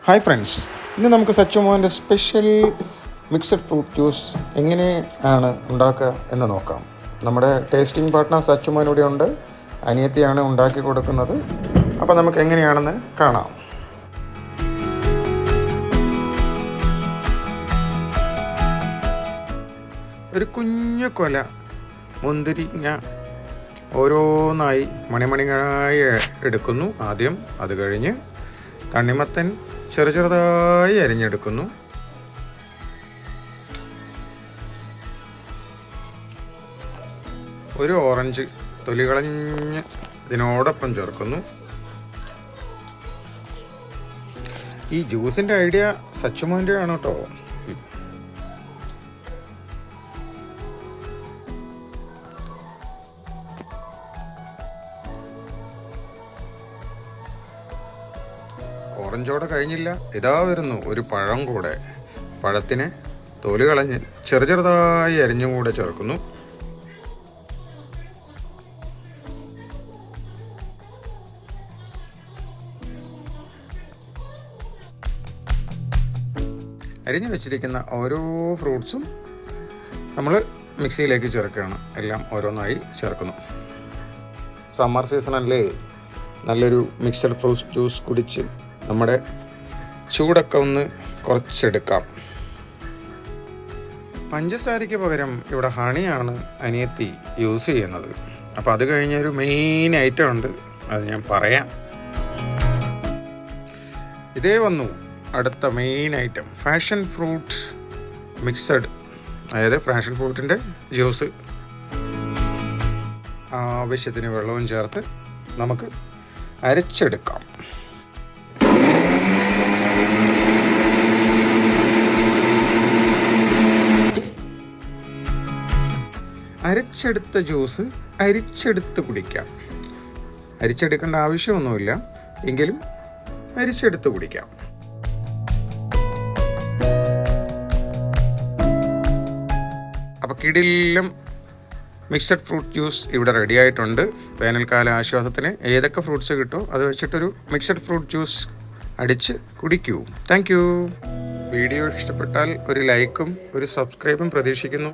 Hi friends, ഇന്ന് നമുക്ക് സച്ചുമോൻ്റെ special mixed fruit juice എങ്ങനെയാണ് ഉണ്ടാക്കുക എന്ന് നോക്കാം. നമ്മുടെ ടേസ്റ്റിംഗ് പാർട്ട്ണർ സച്ചുമോൻ ഇവിടെ ഉണ്ട്. അനിയത്തിയാണ് ഉണ്ടാക്കി കൊടുക്കുന്നത്. അപ്പോൾ നമുക്ക് എങ്ങനെയാണെന്ന് കാണാം. ഒരു കുഞ്ഞു കൊല മുന്തിരിങ്ങ ഓരോന്നായി മണിമണികളായി എടുക്കുന്നു ആദ്യം. അത് കഴിഞ്ഞ് തണ്ണിമത്തൻ ചെറുതായി അരിഞ്ഞെടുക്കുന്നു. ഒരു ഓറഞ്ച് തൊലി കളഞ്ഞ് ഇതിനോടൊപ്പം ചേർക്കുന്നു. ഈ ജ്യൂസിൻ്റെ ഐഡിയ സച്ചുമോൻ്റെ ആണ് കേട്ടോ. ഓറഞ്ചോടെ കഴിഞ്ഞില്ല, ഇതാ വരുന്നു ഒരു പഴം കൂടെ. പഴത്തിന് തൊലി കളഞ്ഞ് ചെറുതായി അരിഞ്ഞും കൂടെ ചേർക്കുന്നു. അരിഞ്ഞു വെച്ചിരിക്കുന്ന ഓരോ ഫ്രൂട്ട്സും നമ്മൾ മിക്സിയിലേക്ക് ചേർക്കുകയാണ്. എല്ലാം ഓരോന്നായി ചേർക്കുന്നു. സമ്മർ സീസണല്ലേ, നല്ലൊരു മിക്സഡ് ഫ്രൂട്ട് ജ്യൂസ് കുടിച്ച് നമ്മുടെ ചൂടൊക്കെ ഒന്ന് കുറച്ചെടുക്കാം. പഞ്ചസാരയ്ക്ക് പകരം ഇവിടെ ഹണിയാണ് അനിയത്തി യൂസ് ചെയ്യുന്നത്. അപ്പോൾ അത് കഴിഞ്ഞൊരു മെയിൻ ഐറ്റം ഉണ്ട്, അത് ഞാൻ പറയാം. ഇതേ വന്നു അടുത്ത main item, passion fruit mixed, അതായത് പാഷൻ ഫ്രൂട്ടിൻ്റെ ജ്യൂസ്. ആവശ്യത്തിന് വെള്ളവും ചേർത്ത് നമുക്ക് അരച്ചെടുക്കാം. അരച്ചെടുത്ത ജ്യൂസ് അരിച്ചെടുത്ത് കുടിക്കാം. അരിച്ചെടുക്കേണ്ട ആവശ്യമൊന്നുമില്ല, എങ്കിലും അരിച്ചെടുത്ത് കുടിക്കാം. അപ്പോൾ കിടിലം മിക്സഡ് ഫ്രൂട്ട് ജ്യൂസ് ഇവിടെ റെഡി ആയിട്ടുണ്ട്. വേനൽക്കാല ആശ്വാസത്തിന് ഏതൊക്കെ ഫ്രൂട്ട്സ് കിട്ടുമോ അത് വെച്ചിട്ടൊരു മിക്സഡ് ഫ്രൂട്ട് ജ്യൂസ് അടിച്ച് കുടിക്കൂ. Thank you. വീഡിയോ ഇഷ്ടപ്പെട്ടാൽ ഒരു ലൈക്കും ഒരു സബ്സ്ക്രൈബും പ്രതീക്ഷിക്കുന്നു.